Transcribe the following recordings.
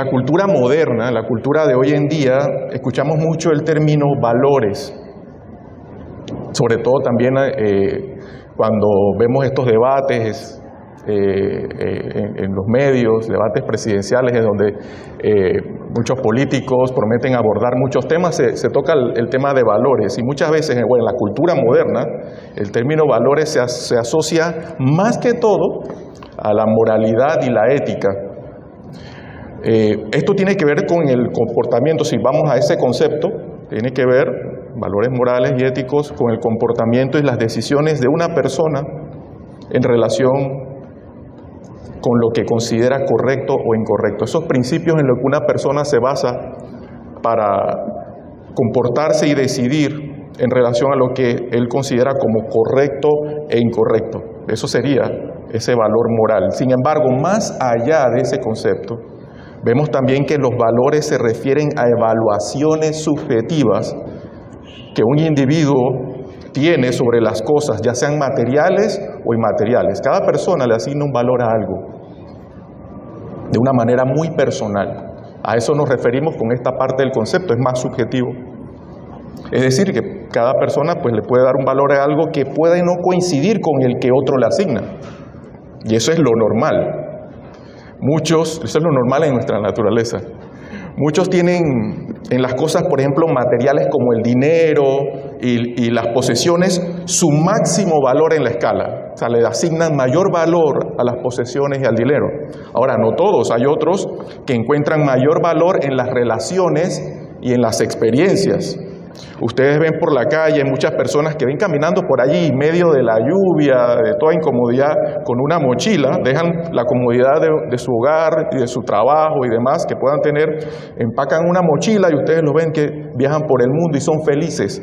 la cultura moderna, en la cultura de hoy en día, escuchamos mucho el término valores, sobre todo también cuando vemos estos debates en los medios, debates presidenciales, en donde muchos políticos prometen abordar muchos temas, se toca el tema de valores, y muchas veces, bueno, en la cultura moderna, el término valores se asocia más que todo a la moralidad y la ética. Esto tiene que ver con el comportamiento, si vamos a ese concepto, tiene que ver, valores morales y éticos, con el comportamiento y las decisiones de una persona en relación con lo que considera correcto o incorrecto. Esos principios en los que una persona se basa para comportarse y decidir en relación a lo que él considera como correcto e incorrecto. Eso sería ese valor moral. Sin embargo, más allá de ese concepto, vemos también que los valores se refieren a evaluaciones subjetivas que un individuo tiene sobre las cosas, ya sean materiales o inmateriales. Cada persona le asigna un valor a algo de una manera muy personal. A eso nos referimos con esta parte del concepto, es más subjetivo. Es decir, que cada persona pues le puede dar un valor a algo que puede no coincidir con el que otro le asigna. Y eso es lo normal. Eso es lo normal en nuestra naturaleza. Muchos tienen en las cosas, por ejemplo, materiales como el dinero y las posesiones, su máximo valor en la escala. O sea, le asignan mayor valor a las posesiones y al dinero. Ahora, no todos, hay otros que encuentran mayor valor en las relaciones y en las experiencias. Ustedes ven por la calle muchas personas que ven caminando por allí en medio de la lluvia, de toda incomodidad, con una mochila, dejan la comodidad de su hogar y de su trabajo y demás que puedan tener, empacan una mochila y ustedes los ven que viajan por el mundo y son felices,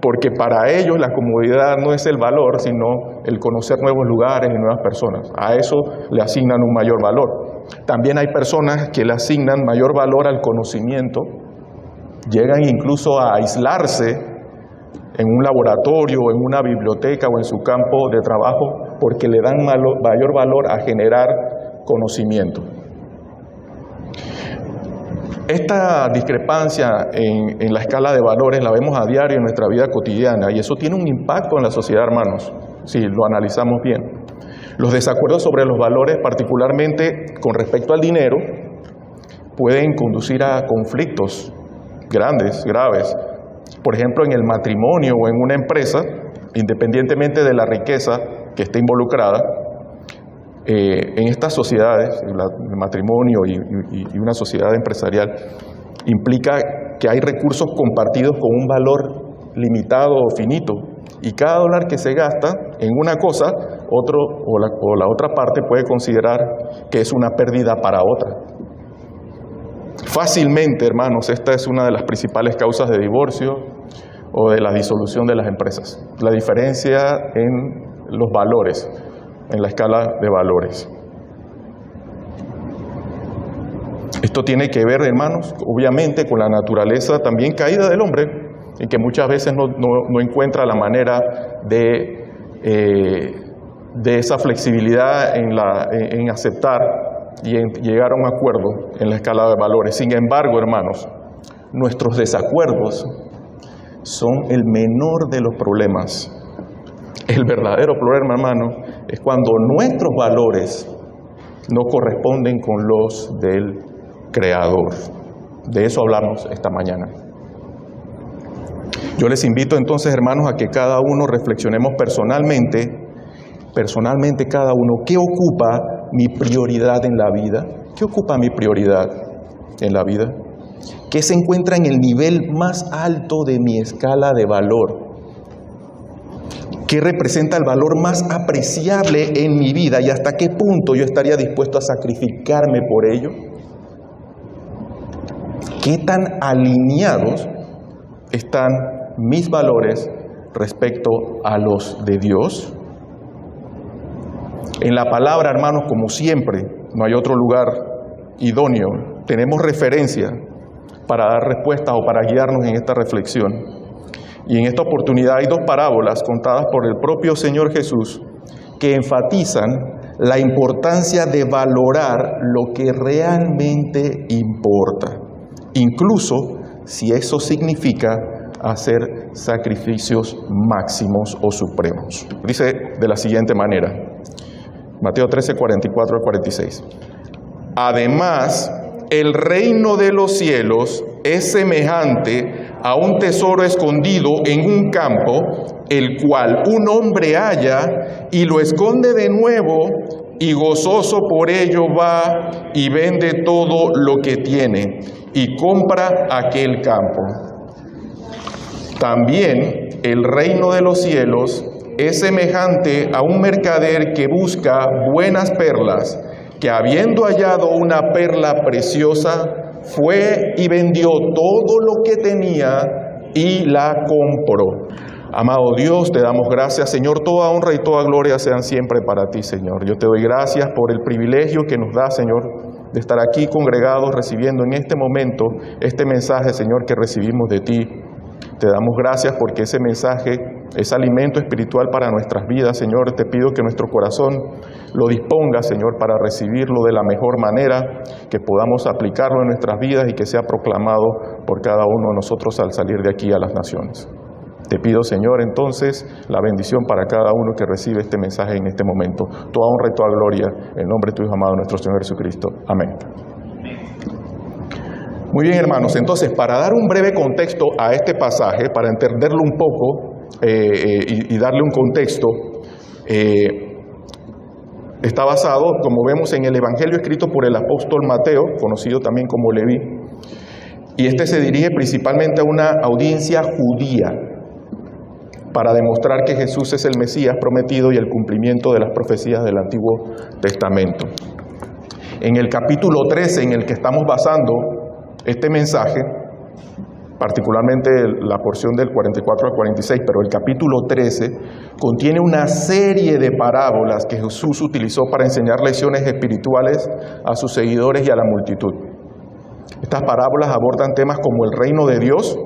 porque para ellos la comodidad no es el valor, sino el conocer nuevos lugares y nuevas personas. A eso le asignan un mayor valor. También hay personas que le asignan mayor valor al conocimiento. Llegan incluso a aislarse en un laboratorio, en una biblioteca o en su campo de trabajo porque le dan mayor valor a generar conocimiento. Esta discrepancia en la escala de valores la vemos a diario en nuestra vida cotidiana y eso tiene un impacto en la sociedad, hermanos, si lo analizamos bien. Los desacuerdos sobre los valores, particularmente con respecto al dinero, pueden conducir a conflictos grandes, graves. Por ejemplo, en el matrimonio o en una empresa, independientemente de la riqueza que esté involucrada, en estas sociedades, el matrimonio y una sociedad empresarial, implica que hay recursos compartidos con un valor limitado o finito. Y cada dólar que se gasta en una cosa, la otra parte puede considerar que es una pérdida para otra. Fácilmente, hermanos, esta es una de las principales causas de divorcio o de la disolución de las empresas. La diferencia en los valores, en la escala de valores. Esto tiene que ver, hermanos, obviamente con la naturaleza también caída del hombre, en que muchas veces no encuentra la manera de esa flexibilidad en aceptar y en llegar a un acuerdo en la escala de valores. Sin embargo, hermanos, nuestros desacuerdos son el menor de los problemas. El verdadero problema, hermano, es cuando nuestros valores no corresponden con los del Creador. De eso hablamos esta mañana. Yo les invito entonces, hermanos, a que cada uno reflexionemos personalmente cada uno, ¿qué ocupa mi prioridad en la vida? ¿Qué ocupa mi prioridad en la vida? ¿Qué se encuentra en el nivel más alto de mi escala de valor? ¿Qué representa el valor más apreciable en mi vida y hasta qué punto yo estaría dispuesto a sacrificarme por ello? ¿Qué tan alineados están mis valores respecto a los de Dios? En la palabra, hermanos, como siempre, no hay otro lugar idóneo. Tenemos referencia para dar respuesta o para guiarnos en esta reflexión. Y en esta oportunidad hay dos parábolas contadas por el propio Señor Jesús que enfatizan la importancia de valorar lo que realmente importa, incluso si eso significa hacer sacrificios máximos o supremos. Dice de la siguiente manera, Mateo 13, 44 al 46. Además, el reino de los cielos es semejante a un tesoro escondido en un campo, el cual un hombre halla y lo esconde de nuevo, y gozoso por ello va y vende todo lo que tiene y compra aquel campo. También el reino de los cielos es semejante a un mercader que busca buenas perlas, que habiendo hallado una perla preciosa, fue y vendió todo lo que tenía y la compró. Amado Dios, te damos gracias, Señor. Toda honra y toda gloria sean siempre para ti, Señor. Yo te doy gracias por el privilegio que nos da, Señor, de estar aquí congregados recibiendo en este momento este mensaje, Señor, que recibimos de ti. Te damos gracias porque ese mensaje es alimento espiritual para nuestras vidas, Señor. Te pido que nuestro corazón lo disponga, Señor, para recibirlo de la mejor manera, que podamos aplicarlo en nuestras vidas y que sea proclamado por cada uno de nosotros al salir de aquí a las naciones. Te pido, Señor, entonces, la bendición para cada uno que recibe este mensaje en este momento. Toda honra y toda gloria, en nombre de tu Hijo amado, nuestro Señor Jesucristo. Amén. Muy bien, hermanos. Entonces, para dar un breve contexto a este pasaje, para entenderlo un poco y darle un contexto, está basado, como vemos, en el Evangelio escrito por el apóstol Mateo, conocido también como Leví, y este se dirige principalmente a una audiencia judía, para demostrar que Jesús es el Mesías prometido y el cumplimiento de las profecías del Antiguo Testamento. En el capítulo 13 en el que estamos basando este mensaje, particularmente la porción del 44 al 46, pero el capítulo 13 contiene una serie de parábolas que Jesús utilizó para enseñar lecciones espirituales a sus seguidores y a la multitud. Estas parábolas abordan temas como el reino de Dios,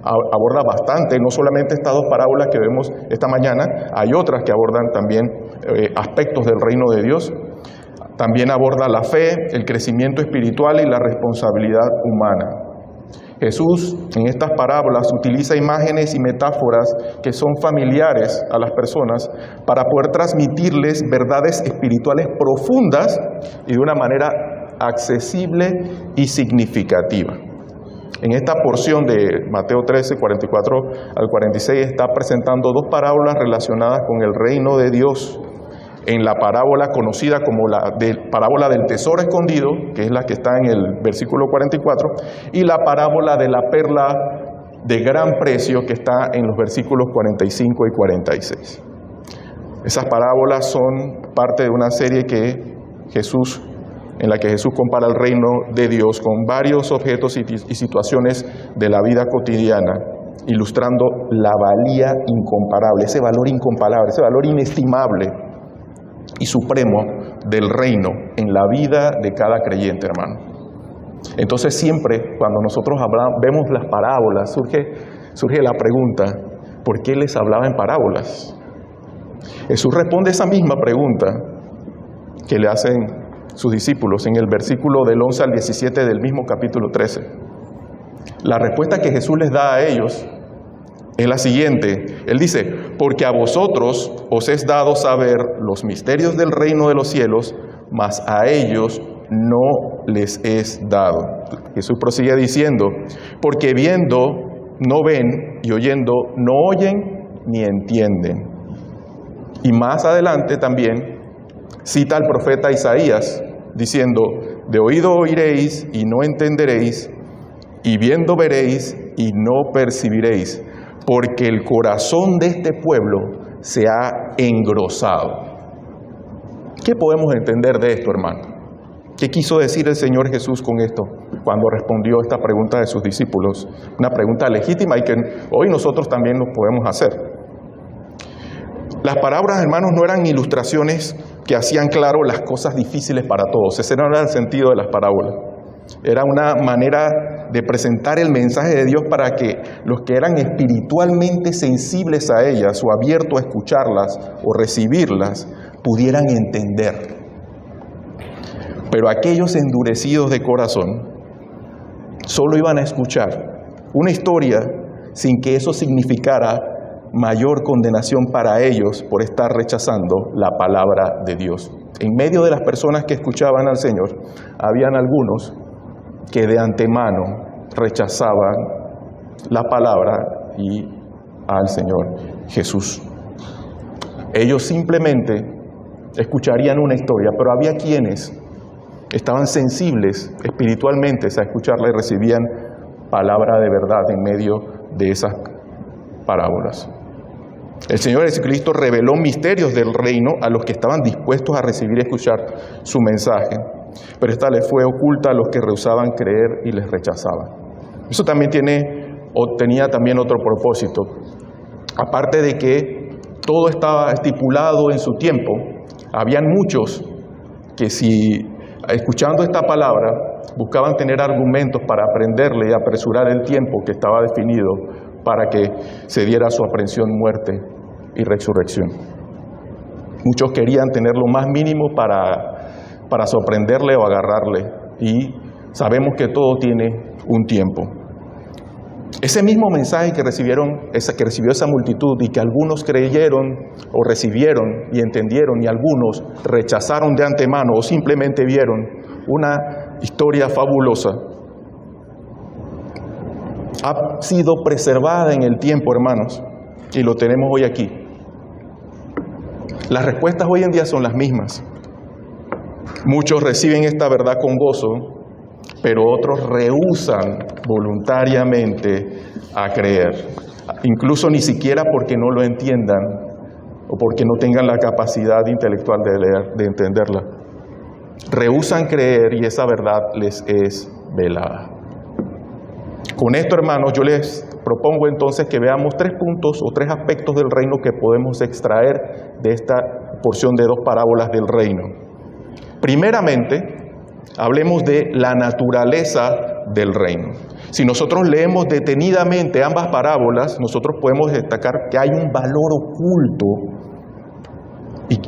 aborda bastante, no solamente estas dos parábolas que vemos esta mañana, hay otras que abordan también aspectos del reino de Dios. También aborda la fe, el crecimiento espiritual y la responsabilidad humana. Jesús en estas parábolas utiliza imágenes y metáforas que son familiares a las personas para poder transmitirles verdades espirituales profundas y de una manera accesible y significativa. En esta porción de Mateo 13, 44 al 46 está presentando dos parábolas relacionadas con el reino de Dios. En la parábola conocida como la parábola del tesoro escondido, que es la que está en el versículo 44, y la parábola de la perla de gran precio, que está en los versículos 45 y 46. Esas parábolas son parte de una serie en la que Jesús compara el reino de Dios con varios objetos y situaciones de la vida cotidiana, ilustrando la valía incomparable, ese valor incomparable, ese valor inestimable y supremo del reino en la vida de cada creyente, hermano. Entonces siempre cuando nosotros vemos las parábolas, surge la pregunta, ¿por qué les hablaba en parábolas? Jesús responde esa misma pregunta que le hacen sus discípulos en el versículo del 11 al 17 del mismo capítulo 13. La respuesta que Jesús les da a ellos es la siguiente. Él dice, porque a vosotros os es dado saber los misterios del reino de los cielos, mas a ellos no les es dado. Jesús prosigue diciendo, porque viendo no ven y oyendo no oyen ni entienden. Y más adelante también cita al profeta Isaías diciendo, de oído oiréis y no entenderéis, y viendo veréis y no percibiréis, porque el corazón de este pueblo se ha engrosado. ¿Qué podemos entender de esto, hermano? ¿Qué quiso decir el Señor Jesús con esto cuando respondió esta pregunta de sus discípulos? Una pregunta legítima y que hoy nosotros también nos podemos hacer. Las parábolas, hermanos, no eran ilustraciones que hacían claro las cosas difíciles para todos. Ese no era el sentido de las parábolas. Era una manera de presentar el mensaje de Dios para que los que eran espiritualmente sensibles a ellas o abiertos a escucharlas o recibirlas pudieran entender. Pero aquellos endurecidos de corazón solo iban a escuchar una historia sin que eso significara mayor condenación para ellos por estar rechazando la palabra de Dios. En medio de las personas que escuchaban al Señor, habían algunos que de antemano rechazaban la palabra y al Señor Jesús. Ellos simplemente escucharían una historia, pero había quienes estaban sensibles espiritualmente a escucharla y recibían palabra de verdad en medio de esas parábolas. El Señor Jesucristo reveló misterios del reino a los que estaban dispuestos a recibir y escuchar su mensaje, pero esta les fue oculta a los que rehusaban creer y les rechazaban. Eso también tenía también otro propósito. Aparte de que todo estaba estipulado en su tiempo, habían muchos que si escuchando esta palabra buscaban tener argumentos para aprenderle y apresurar el tiempo que estaba definido para que se diera su aprehensión, muerte y resurrección. Muchos querían tener lo más mínimo para sorprenderle o agarrarle, y sabemos que todo tiene un tiempo. Ese mismo mensaje que recibió esa multitud y que algunos creyeron o recibieron y entendieron y algunos rechazaron de antemano o simplemente vieron una historia fabulosa, ha sido preservada en el tiempo, hermanos, y lo tenemos hoy aquí. Las respuestas hoy en día son las mismas. Muchos reciben esta verdad con gozo, pero otros rehúsan voluntariamente a creer, incluso ni siquiera porque no lo entiendan o porque no tengan la capacidad intelectual de leer, de entenderla. Rehúsan creer y esa verdad les es velada. Con esto, hermanos, yo les propongo entonces que veamos 3 puntos o 3 aspectos del reino que podemos extraer de esta porción de 2 parábolas del reino. Primeramente, hablemos de la naturaleza del reino. Si nosotros leemos detenidamente ambas parábolas, nosotros podemos destacar que hay un valor oculto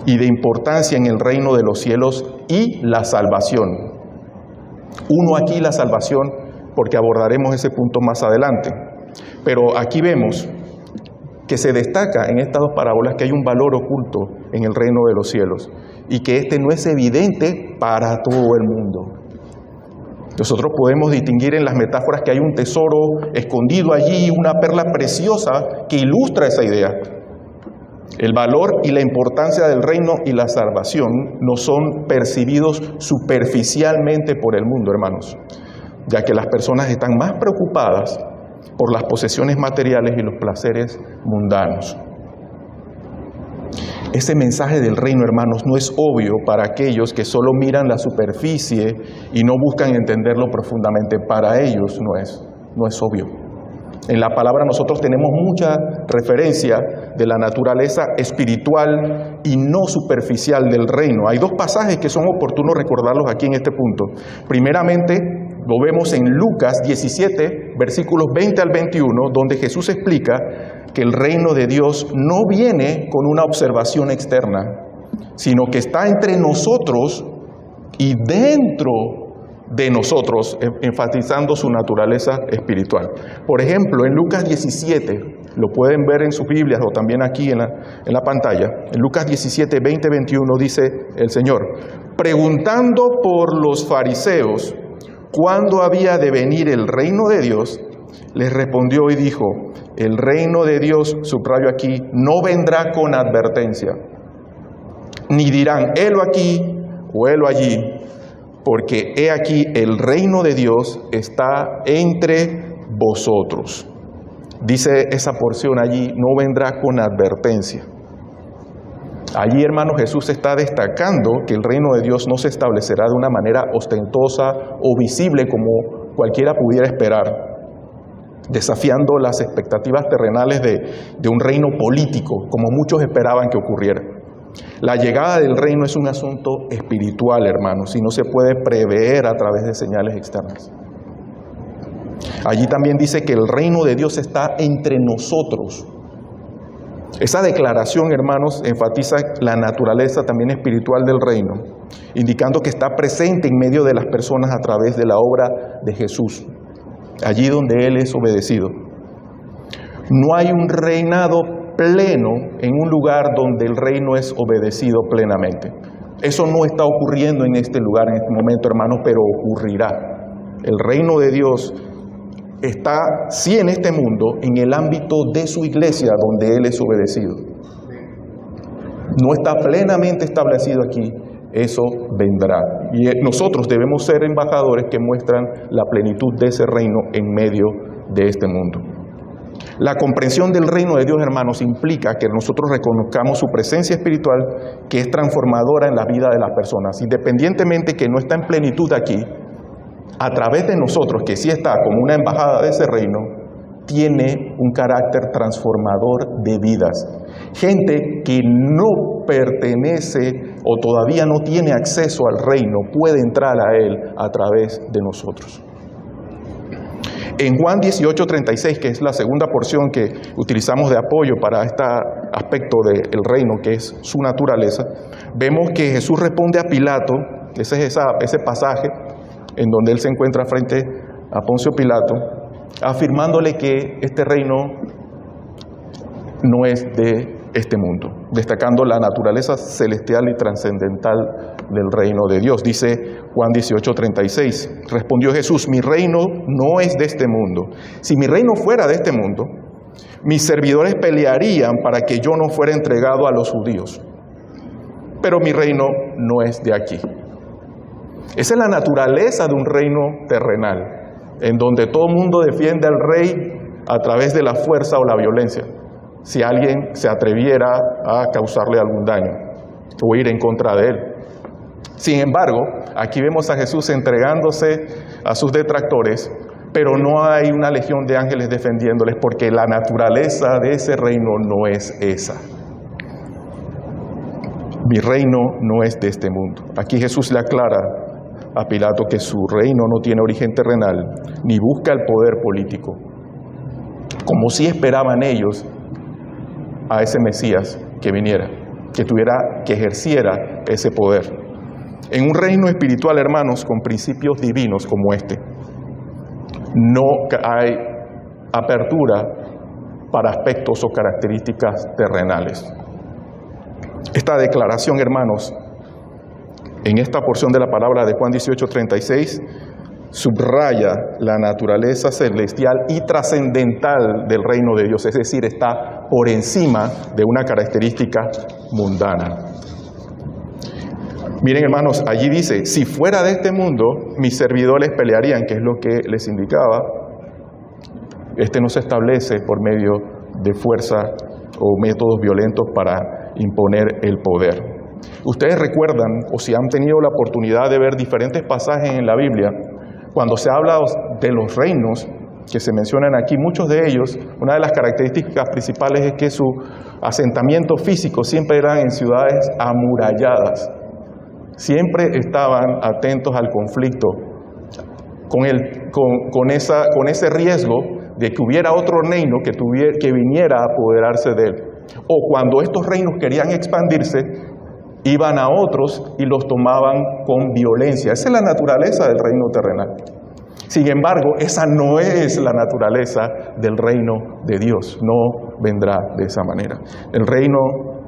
y de importancia en el reino de los cielos y la salvación. Uno aquí, la salvación, porque abordaremos ese punto más adelante. Pero aquí vemos que se destaca en estas 2 parábolas que hay un valor oculto en el reino de los cielos y que este no es evidente para todo el mundo. Nosotros podemos distinguir en las metáforas que hay un tesoro escondido allí, una perla preciosa que ilustra esa idea. El valor y la importancia del reino y la salvación no son percibidos superficialmente por el mundo, hermanos, ya que las personas están más preocupadas por las posesiones materiales y los placeres mundanos. Ese mensaje del reino, hermanos, no es obvio para aquellos que solo miran la superficie y no buscan entenderlo profundamente. Para ellos no es obvio. En la palabra nosotros tenemos mucha referencia de la naturaleza espiritual y no superficial del reino. Hay 2 pasajes que son oportunos recordarlos aquí en este punto. Primeramente, lo vemos en Lucas 17, versículos 20 al 21, donde Jesús explica que el reino de Dios no viene con una observación externa, sino que está entre nosotros y dentro de nosotros, enfatizando su naturaleza espiritual. Por ejemplo, en Lucas 17, lo pueden ver en sus Biblias o también aquí en la pantalla, en Lucas 17, 20, 21 dice el Señor: preguntando por los fariseos cuándo había de venir el reino de Dios, les respondió y dijo: el reino de Dios, subrayo aquí, no vendrá con advertencia, ni dirán helo aquí o helo allí, porque he aquí el reino de Dios está entre vosotros. Dice esa porción allí, no vendrá con advertencia. Allí, hermano, Jesús está destacando que el reino de Dios no se establecerá de una manera ostentosa o visible como cualquiera pudiera esperar, desafiando las expectativas terrenales de un reino político, como muchos esperaban que ocurriera. La llegada del reino es un asunto espiritual, hermanos, y no se puede prever a través de señales externas. Allí también dice que el reino de Dios está entre nosotros. Esa declaración, hermanos, enfatiza la naturaleza también espiritual del reino indicando que está presente en medio de las personas a través de la obra de Jesús, allí donde Él es obedecido. No hay un reinado pleno en un lugar donde el reino es obedecido plenamente. Eso no está ocurriendo en este lugar, en este momento, hermanos, pero ocurrirá. El reino de Dios está, sí, en este mundo, en el ámbito de su iglesia, donde Él es obedecido. No está plenamente establecido aquí, eso vendrá. Y nosotros debemos ser embajadores que muestran la plenitud de ese reino en medio de este mundo. La comprensión del reino de Dios, hermanos, implica que nosotros reconozcamos su presencia espiritual, que es transformadora en la vida de las personas. Independientemente que no está en plenitud aquí, a través de nosotros, que sí está como una embajada de ese reino, tiene un carácter transformador de vidas. Gente que no pertenece o todavía no tiene acceso al reino puede entrar a él a través de nosotros. En Juan 18:36, que es la segunda porción que utilizamos de apoyo para este aspecto del reino, que es su naturaleza, vemos que Jesús responde a Pilato, ese es ese pasaje en donde él se encuentra frente a Poncio Pilato, afirmándole que este reino no es de este mundo, destacando la naturaleza celestial y trascendental del reino de Dios. Dice Juan 18:36, respondió Jesús, mi reino no es de este mundo. Si mi reino fuera de este mundo, mis servidores pelearían para que yo no fuera entregado a los judíos. Pero mi reino no es de aquí. Esa es la naturaleza de un reino terrenal, en donde todo el mundo defiende al rey a través de la fuerza o la violencia, si alguien se atreviera a causarle algún daño o ir en contra de él. Sin embargo, aquí vemos a Jesús entregándose a sus detractores, pero no hay una legión de ángeles defendiéndoles, porque la naturaleza de ese reino no es esa. Mi reino no es de este mundo. Aquí Jesús le aclara a Pilato que su reino no tiene origen terrenal, ni busca el poder político, como si esperaban ellos a ese Mesías que viniera, que ejerciera ese poder. En un reino espiritual, hermanos, con principios divinos como este, no hay apertura para aspectos o características terrenales. Esta declaración, hermanos, en esta porción de la palabra de Juan 18:36, subraya la naturaleza celestial y trascendental del reino de Dios, es decir, está por encima de una característica mundana. Miren, hermanos, allí dice, si fuera de este mundo, mis servidores pelearían, que es lo que les indicaba. Este no se establece por medio de fuerza o métodos violentos para imponer el poder. Ustedes recuerdan, o si han tenido la oportunidad de ver diferentes pasajes en la Biblia, cuando se habla de los reinos que se mencionan aquí, muchos de ellos, una de las características principales es que su asentamiento físico siempre eran en ciudades amuralladas. Siempre estaban atentos al conflicto, con ese riesgo de que hubiera otro reino que viniera a apoderarse de él. O cuando estos reinos querían expandirse, iban a otros y los tomaban con violencia. Esa es la naturaleza del reino terrenal. Sin embargo, esa no es la naturaleza del reino de Dios. No vendrá de esa manera. El reino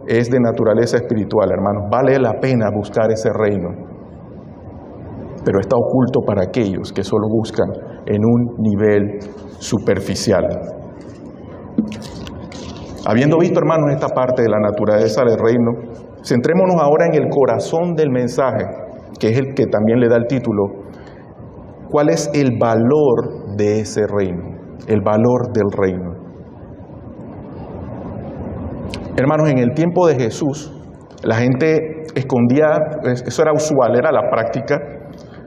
es de naturaleza espiritual, hermanos. Vale la pena buscar ese reino. Pero está oculto para aquellos que solo buscan en un nivel superficial. Habiendo visto, hermanos, esta parte de la naturaleza del reino, centrémonos ahora en el corazón del mensaje, que es el que también le da el título. ¿Cuál es el valor de ese reino? El valor del reino. Hermanos, en el tiempo de Jesús, la gente escondía, eso era usual, era la práctica.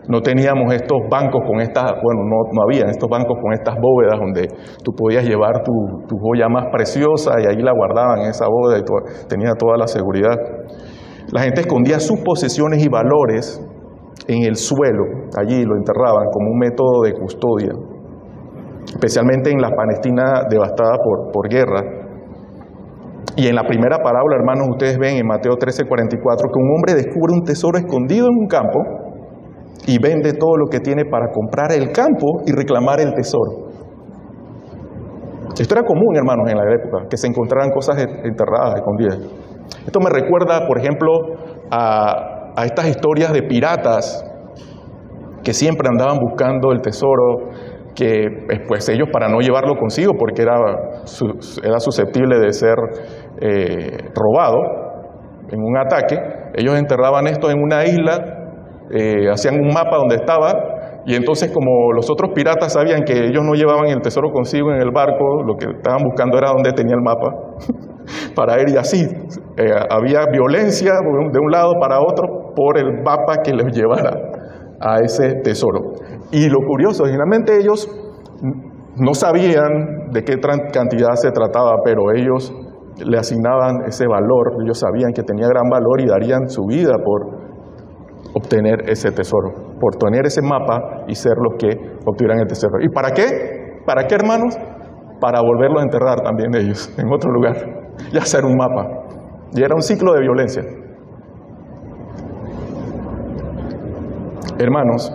No teníamos estos bancos con no había estos bancos con estas bóvedas donde tú podías llevar tu joya más preciosa y ahí la guardaban en esa bóveda y tenía toda la seguridad. La gente escondía sus posesiones y valores en el suelo, allí lo enterraban como un método de custodia, especialmente en la Palestina devastada por guerra. Y en la primera parábola, hermanos, ustedes ven en Mateo 13:44 que un hombre descubre un tesoro escondido en un campo y vende todo lo que tiene para comprar el campo y reclamar el tesoro. Esto era común, hermanos, en la época, que se encontraran cosas enterradas, escondidas. Esto me recuerda, por ejemplo, a estas historias de piratas que siempre andaban buscando el tesoro, que pues ellos, para no llevarlo consigo, porque era susceptible de ser robado en un ataque, ellos enterraban esto en una isla, hacían un mapa donde estaba, y entonces como los otros piratas sabían que ellos no llevaban el tesoro consigo en el barco, lo que estaban buscando era dónde tenía el mapa para ir, y así había violencia de un lado para otro por el mapa que les llevara a ese tesoro. Y lo curioso, finalmente ellos no sabían de qué cantidad se trataba, pero ellos le asignaban ese valor, ellos sabían que tenía gran valor y darían su vida por obtener ese tesoro, por tener ese mapa y ser los que obtuvieran el tesoro. ¿Y para qué? ¿Para qué, hermanos? Para volverlo a enterrar también ellos en otro lugar y hacer un mapa. Y era un ciclo de violencia. Hermanos,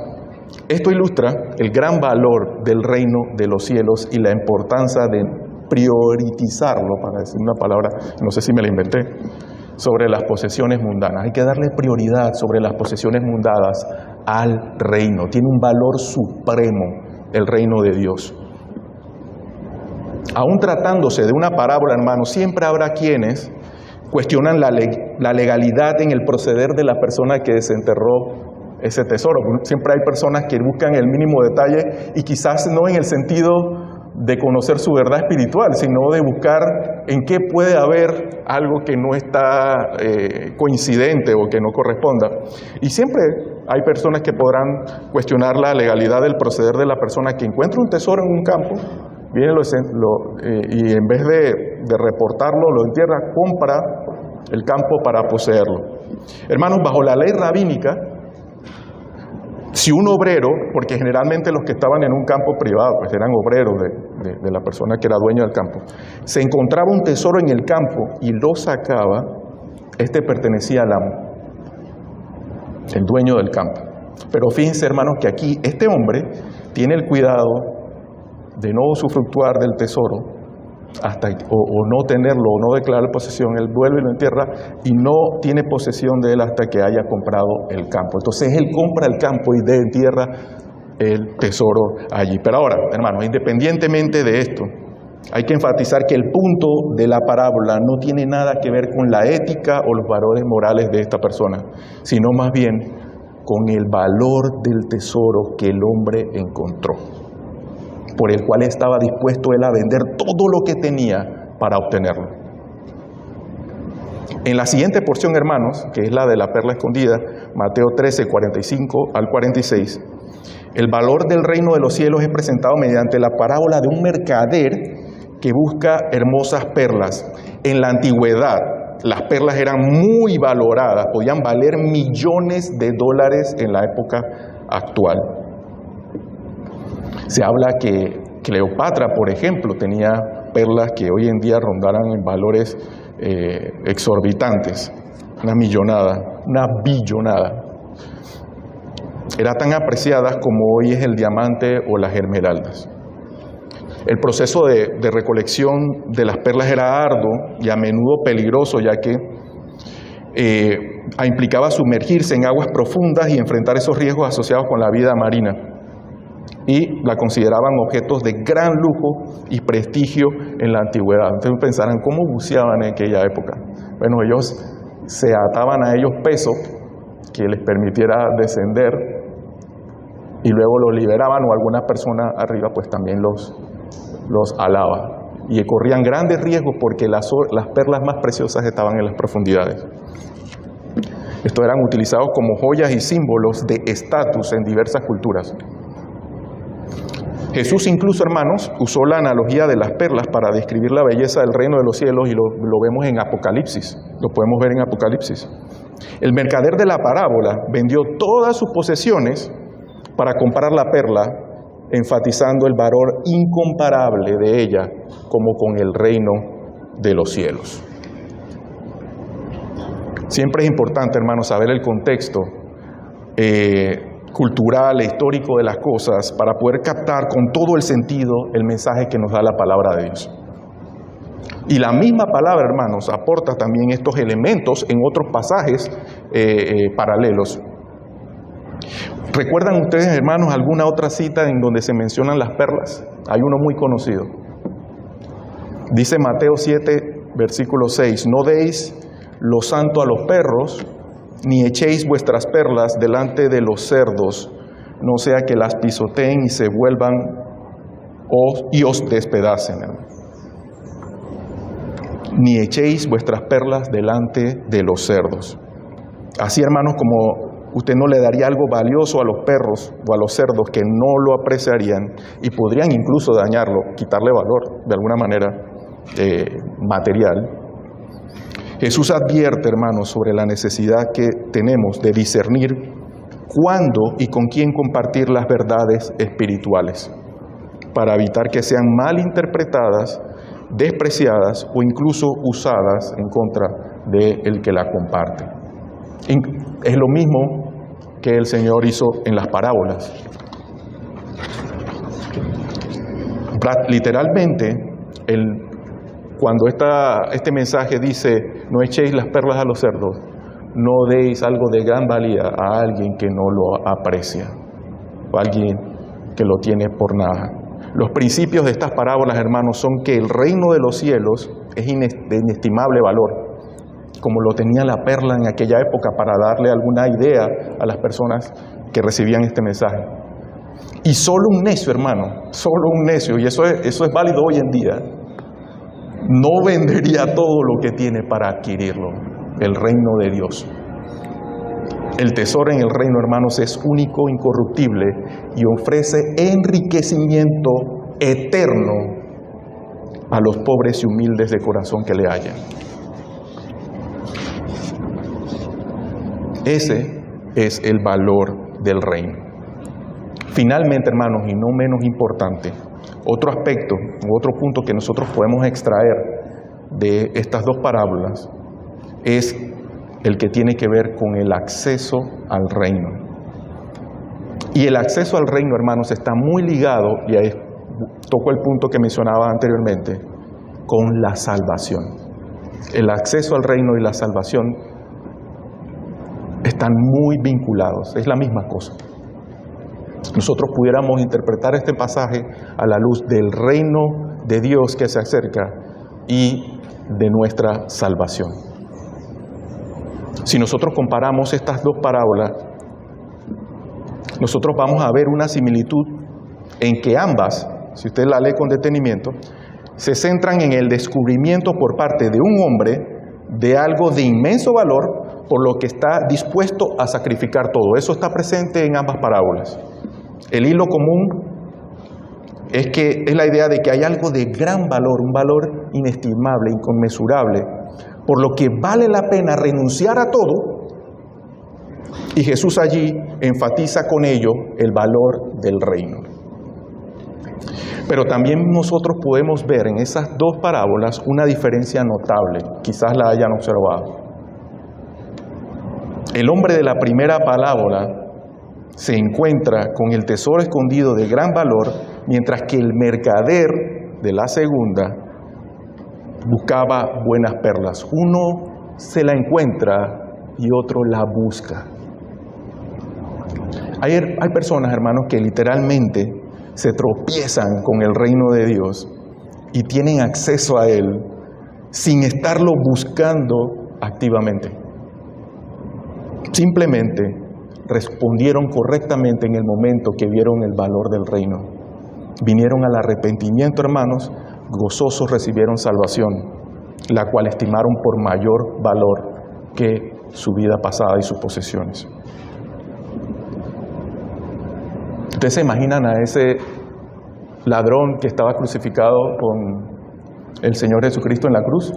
esto ilustra el gran valor del reino de los cielos y la importancia de priorizarlo, para decir una palabra, no sé si me la inventé, sobre las posesiones mundanas. Hay que darle prioridad sobre las posesiones mundanas al reino. Tiene un valor supremo el reino de Dios. Aún tratándose de una parábola, hermanos, siempre habrá quienes cuestionan la legalidad en el proceder de la persona que desenterró ese tesoro. Siempre hay personas que buscan el mínimo detalle y quizás no en el sentido de conocer su verdad espiritual, sino de buscar en qué puede haber algo que no está coincidente o que no corresponda. Y siempre hay personas que podrán cuestionar la legalidad del proceder de la persona que encuentra un tesoro en un campo, viene y en vez de reportarlo, lo entierra, compra el campo para poseerlo. Hermanos, bajo la ley rabínica, si un obrero, porque generalmente los que estaban en un campo privado, pues eran obreros de la persona que era dueño del campo, se encontraba un tesoro en el campo y lo sacaba, este pertenecía al amo, el dueño del campo. Pero fíjense, hermanos, que aquí este hombre tiene el cuidado de no usufructuar del tesoro hasta o no tenerlo o no declarar posesión. Él vuelve y lo entierra y no tiene posesión de él hasta que haya comprado el campo. Entonces él compra el campo y entierra el tesoro allí. Pero ahora, hermanos, independientemente de esto, hay que enfatizar que el punto de la parábola no tiene nada que ver con la ética o los valores morales de esta persona, sino más bien con el valor del tesoro que el hombre encontró, por el cual estaba dispuesto él a vender todo lo que tenía para obtenerlo. En la siguiente porción, hermanos, que es la de la perla escondida, Mateo 13, 45 al 46, el valor del reino de los cielos es presentado mediante la parábola de un mercader que busca hermosas perlas. En la antigüedad, las perlas eran muy valoradas, podían valer millones de dólares en la época actual. Se habla que Cleopatra, por ejemplo, tenía perlas que hoy en día rondaran en valores exorbitantes, una millonada, una billonada. Eran tan apreciadas como hoy es el diamante o las esmeraldas. El proceso de recolección de las perlas era arduo y a menudo peligroso, ya que implicaba sumergirse en aguas profundas y enfrentar esos riesgos asociados con la vida marina. Y la consideraban objetos de gran lujo y prestigio en la antigüedad. Entonces pensarán, ¿cómo buceaban en aquella época? Bueno, ellos se ataban a ellos pesos que les permitiera descender y luego los liberaban, o alguna persona arriba pues también los alaba. Y corrían grandes riesgos porque las perlas más preciosas estaban en las profundidades. Estos eran utilizados como joyas y símbolos de estatus en diversas culturas. Jesús incluso, hermanos, usó la analogía de las perlas para describir la belleza del reino de los cielos y lo vemos en Apocalipsis, lo podemos ver en Apocalipsis. El mercader de la parábola vendió todas sus posesiones para comprar la perla, enfatizando el valor incomparable de ella como con el reino de los cielos. Siempre es importante, hermanos, saber el contexto cultural e histórico de las cosas para poder captar con todo el sentido el mensaje que nos da la palabra de Dios. Y la misma palabra, hermanos, aporta también estos elementos en otros pasajes paralelos. ¿Recuerdan ustedes, hermanos, alguna otra cita en donde se mencionan las perlas? Hay uno muy conocido. Dice Mateo 7, versículo 6, no deis lo santo a los perros, ni echéis vuestras perlas delante de los cerdos, no sea que las pisoteen y se vuelvan y os despedacen. Ni echéis vuestras perlas delante de los cerdos. Así, hermanos, como usted no le daría algo valioso a los perros o a los cerdos que no lo apreciarían y podrían incluso dañarlo, quitarle valor de alguna manera material. Jesús advierte, hermanos, sobre la necesidad que tenemos de discernir cuándo y con quién compartir las verdades espirituales, para evitar que sean mal interpretadas, despreciadas o incluso usadas en contra del que la comparte. Es lo mismo que el Señor hizo en las parábolas. Literalmente, cuando este mensaje dice, no echéis las perlas a los cerdos, no deis algo de gran valía a alguien que no lo aprecia, o a alguien que lo tiene por nada. Los principios de estas parábolas, hermanos, son que el reino de los cielos es de inestimable valor, como lo tenía la perla en aquella época, para darle alguna idea a las personas que recibían este mensaje. Y solo un necio, hermano, solo un necio, y eso es válido hoy en día, no vendería todo lo que tiene para adquirirlo, el reino de Dios. El tesoro en el reino, hermanos, es único, incorruptible y ofrece enriquecimiento eterno a los pobres y humildes de corazón que le hallan. Ese es el valor del reino. Finalmente, hermanos, y no menos importante, otro aspecto, otro punto que nosotros podemos extraer de estas dos parábolas es el que tiene que ver con el acceso al reino. Y el acceso al reino, hermanos, está muy ligado, y ahí toco el punto que mencionaba anteriormente, con la salvación. El acceso al reino y la salvación están muy vinculados, es la misma cosa. Nosotros pudiéramos interpretar este pasaje a la luz del reino de Dios que se acerca y de nuestra salvación. Si nosotros comparamos estas dos parábolas, nosotros vamos a ver una similitud en que ambas, si usted la lee con detenimiento, se centran en el descubrimiento por parte de un hombre de algo de inmenso valor, por lo que está dispuesto a sacrificar todo. Eso está presente en ambas parábolas. El hilo común es la idea de que hay algo de gran valor, un valor inestimable, inconmensurable, por lo que vale la pena renunciar a todo, y Jesús allí enfatiza con ello el valor del reino. Pero también nosotros podemos ver en esas dos parábolas una diferencia notable, quizás la hayan observado. El hombre de la primera parábola se encuentra con el tesoro escondido de gran valor, mientras que el mercader de la segunda buscaba buenas perlas. Uno se la encuentra y otro la busca. Hay personas, hermanos, que literalmente se tropiezan con el reino de Dios y tienen acceso a él sin estarlo buscando activamente. Simplemente respondieron correctamente en el momento que vieron el valor del reino. Vinieron al arrepentimiento, hermanos, gozosos recibieron salvación, la cual estimaron por mayor valor que su vida pasada y sus posesiones. ¿Ustedes se imaginan a ese ladrón que estaba crucificado con el Señor Jesucristo en la cruz?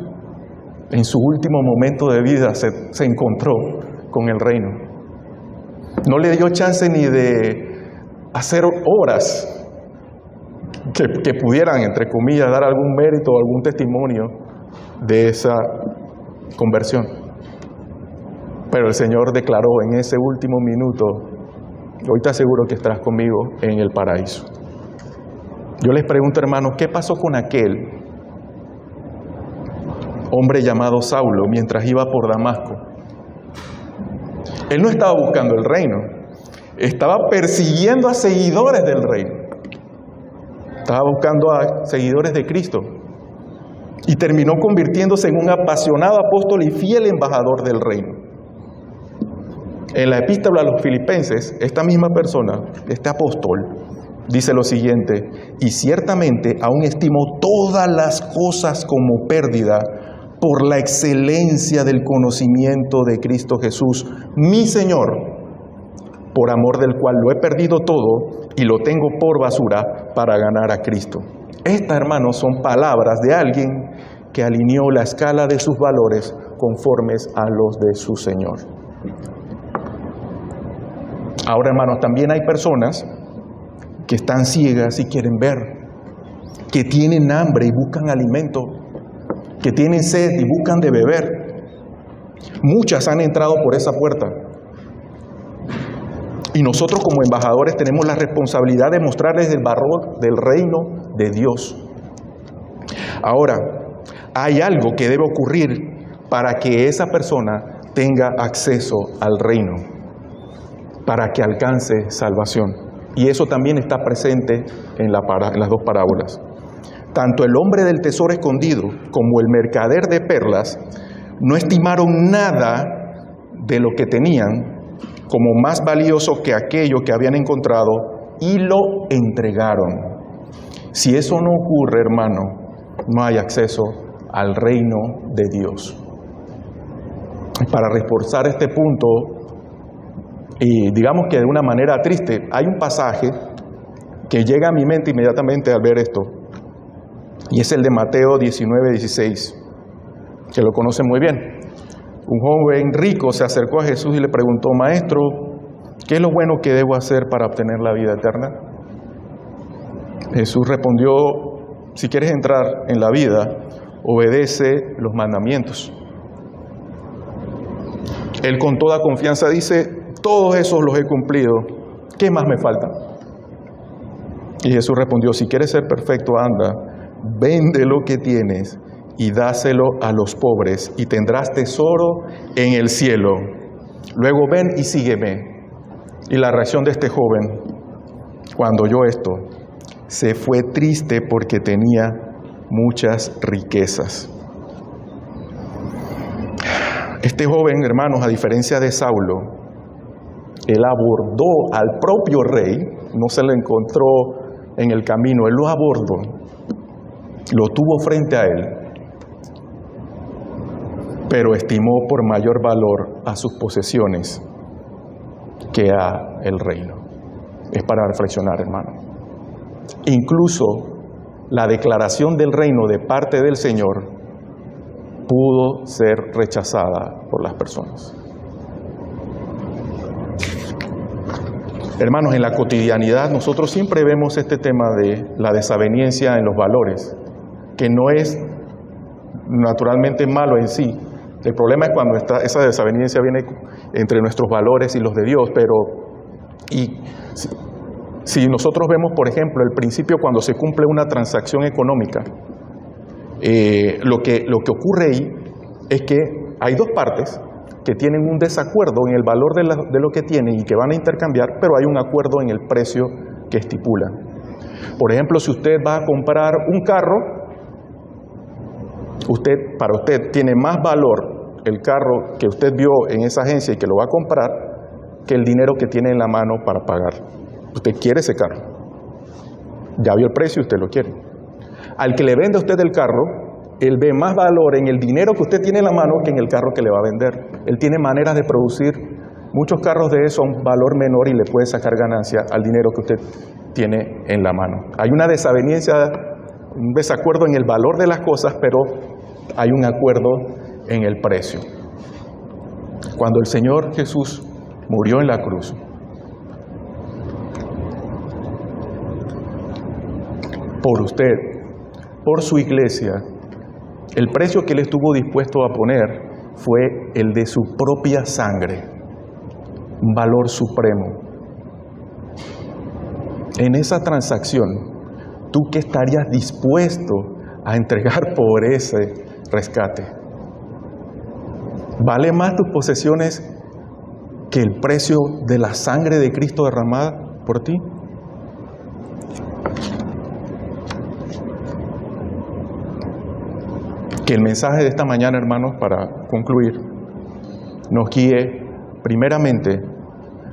En su último momento de vida se encontró con el reino. No le dio chance ni de hacer obras que pudieran, entre comillas, dar algún mérito o algún testimonio de esa conversión. Pero el Señor declaró en ese último minuto: hoy te aseguro que estarás conmigo en el paraíso. Yo les pregunto, hermanos, ¿qué pasó con aquel hombre llamado Saulo mientras iba por Damasco? Él no estaba buscando el reino, estaba persiguiendo a seguidores del reino. Estaba buscando a seguidores de Cristo. Y terminó convirtiéndose en un apasionado apóstol y fiel embajador del reino. En la epístola a los Filipenses, esta misma persona, este apóstol, dice lo siguiente: y ciertamente aún estimo todas las cosas como pérdida por la excelencia del conocimiento de Cristo Jesús, mi Señor, por amor del cual lo he perdido todo y lo tengo por basura para ganar a Cristo. Estas, hermanos, son palabras de alguien que alineó la escala de sus valores conformes a los de su Señor. Ahora, hermanos, también hay personas que están ciegas y quieren ver, que tienen hambre y buscan alimento, que tienen sed y buscan de beber. Muchas han entrado por esa puerta. Y nosotros como embajadores tenemos la responsabilidad de mostrarles el valor del reino de Dios. Ahora, hay algo que debe ocurrir para que esa persona tenga acceso al reino, para que alcance salvación. Y eso también está presente en las dos parábolas. Tanto el hombre del tesoro escondido como el mercader de perlas no estimaron nada de lo que tenían como más valioso que aquello que habían encontrado y lo entregaron. Si eso no ocurre, hermano, no hay acceso al reino de Dios. Para reforzar este punto, y digamos que de una manera triste, hay un pasaje que llega a mi mente inmediatamente al ver esto, y es el de Mateo 19:16, que lo conocen muy bien. Un joven rico se acercó a Jesús y le preguntó: Maestro, ¿qué es lo bueno que debo hacer para obtener la vida eterna? Jesús respondió: si quieres entrar en la vida, obedece los mandamientos. Él con toda confianza dice: todos esos los he cumplido, ¿qué más me falta? Y Jesús respondió: si quieres ser perfecto, anda, vende lo que tienes y dáselo a los pobres y tendrás tesoro en el cielo. Luego ven y sígueme. Y la reacción de este joven, cuando oyó esto, se fue triste porque tenía muchas riquezas. Este joven, hermanos, a diferencia de Saulo, él abordó al propio rey, no se lo encontró en el camino, él lo abordó, lo tuvo frente a él, pero estimó por mayor valor a sus posesiones que a el reino. Es para reflexionar, hermano. Incluso la declaración del reino de parte del Señor pudo ser rechazada por las personas. Hermanos, en la cotidianidad nosotros siempre vemos este tema de la desaveniencia en los valores, que no es naturalmente malo en sí. El problema es cuando esa desaveniencia viene entre nuestros valores y los de Dios. Si nosotros vemos, por ejemplo, el principio cuando se cumple una transacción económica, lo que ocurre ahí es que hay dos partes que tienen un desacuerdo en el valor de lo que tienen y que van a intercambiar, pero hay un acuerdo en el precio que estipulan. Por ejemplo, si usted va a comprar un carro, para usted tiene más valor el carro que usted vio en esa agencia y que lo va a comprar que el dinero que tiene en la mano para pagar. Usted quiere ese carro. Ya vio el precio y usted lo quiere. Al que le vende a usted el carro, él ve más valor en el dinero que usted tiene en la mano que en el carro que le va a vender. Él tiene maneras de producir muchos carros de eso a un valor menor y le puede sacar ganancia al dinero que usted tiene en la mano. Hay una desaveniencia, un desacuerdo en el valor de las cosas, pero hay un acuerdo en el precio. Cuando el Señor Jesús murió en la cruz, por usted, por su iglesia, el precio que Él estuvo dispuesto a poner fue el de su propia sangre, un valor supremo. En esa transacción, ¿tú qué estarías dispuesto a entregar por ese rescate? ¿Vale más tus posesiones que el precio de la sangre de Cristo derramada por ti? Que el mensaje de esta mañana, hermanos, para concluir, nos guíe primeramente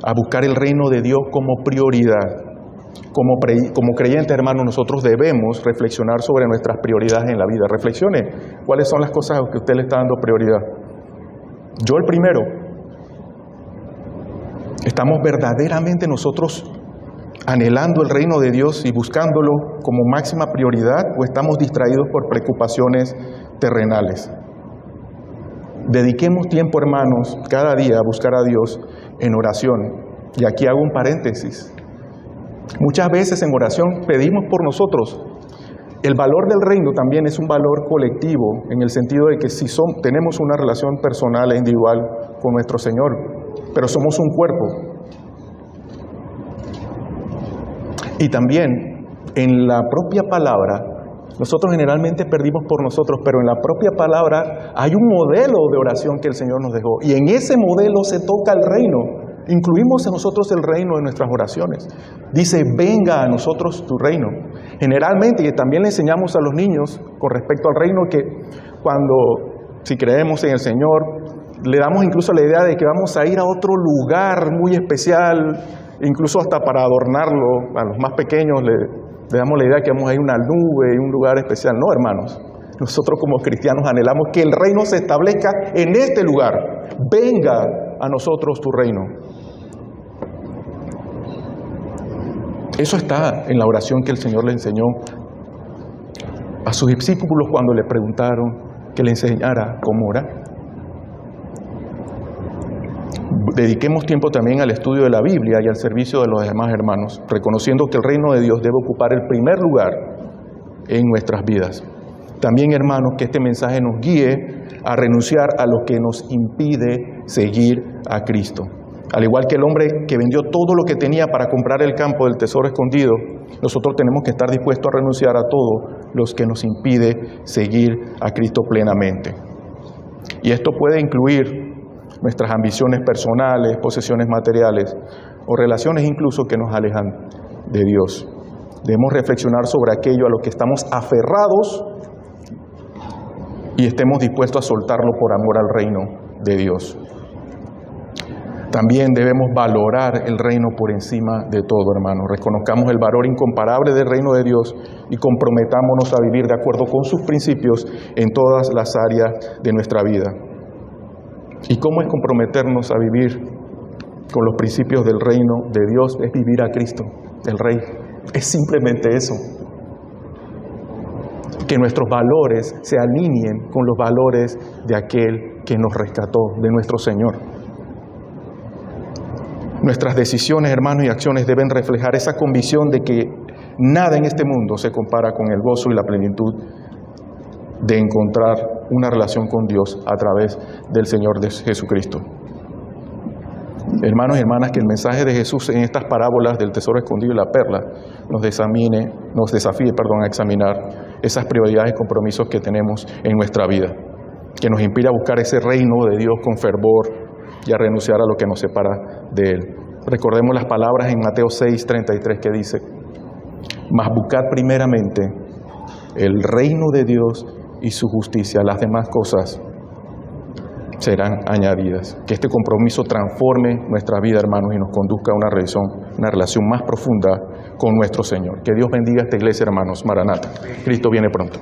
a buscar el reino de Dios como prioridad. Como creyentes, hermanos, nosotros debemos reflexionar sobre nuestras prioridades en la vida. Reflexione cuáles son las cosas a las que usted le está dando prioridad. Yo el primero. ¿Estamos verdaderamente nosotros anhelando el reino de Dios y buscándolo como máxima prioridad, o estamos distraídos por preocupaciones terrenales? Dediquemos tiempo, hermanos, cada día a buscar a Dios en oración. Y aquí hago un paréntesis. Muchas veces en oración pedimos por nosotros. El valor del reino también es un valor colectivo, en el sentido de que si tenemos una relación personal e individual con nuestro Señor, pero somos un cuerpo. Y también en la propia palabra, nosotros generalmente pedimos por nosotros, pero en la propia palabra hay un modelo de oración que el Señor nos dejó. Y en ese modelo se toca el reino. Incluimos en nosotros el reino en nuestras oraciones. Dice, venga a nosotros tu reino. Generalmente, y también le enseñamos a los niños con respecto al reino, que si creemos en el Señor, le damos incluso la idea de que vamos a ir a otro lugar muy especial, incluso hasta para adornarlo. A los más pequeños le damos la idea de que vamos a ir a una nube, un lugar especial. No, hermanos, nosotros como cristianos anhelamos que el reino se establezca en este lugar. Venga a nosotros tu reino. Eso está en la oración que el Señor le enseñó a sus discípulos cuando le preguntaron que le enseñara cómo orar. Dediquemos tiempo también al estudio de la Biblia y al servicio de los demás hermanos, reconociendo que el reino de Dios debe ocupar el primer lugar en nuestras vidas. También, hermanos, que este mensaje nos guíe a renunciar a lo que nos impide seguir a Cristo. Al igual que el hombre que vendió todo lo que tenía para comprar el campo del tesoro escondido, nosotros tenemos que estar dispuestos a renunciar a todo lo que nos impide seguir a Cristo plenamente. Y esto puede incluir nuestras ambiciones personales, posesiones materiales o relaciones incluso que nos alejan de Dios. Debemos reflexionar sobre aquello a lo que estamos aferrados y estemos dispuestos a soltarlo por amor al reino de Dios. También debemos valorar el reino por encima de todo, hermanos. Reconozcamos el valor incomparable del reino de Dios y comprometámonos a vivir de acuerdo con sus principios en todas las áreas de nuestra vida. ¿Y cómo es comprometernos a vivir con los principios del reino de Dios? Es vivir a Cristo, el Rey. Es simplemente eso. Que nuestros valores se alineen con los valores de aquel que nos rescató, de nuestro Señor. Nuestras decisiones, hermanos, y acciones deben reflejar esa convicción de que nada en este mundo se compara con el gozo y la plenitud de encontrar una relación con Dios a través del Señor de Jesucristo. Hermanos y hermanas, que el mensaje de Jesús en estas parábolas del tesoro escondido y la perla nos desafíe a examinar esas prioridades y compromisos que tenemos en nuestra vida, que nos inspire a buscar ese reino de Dios con fervor y a renunciar a lo que nos separa de Él. Recordemos las palabras en Mateo 6:33 que dice: mas buscad primeramente el reino de Dios y su justicia, las demás cosas serán añadidas. Que este compromiso transforme nuestra vida, hermanos, y nos conduzca a una relación más profunda con nuestro Señor. Que Dios bendiga a esta iglesia, hermanos. Maranata. Cristo viene pronto.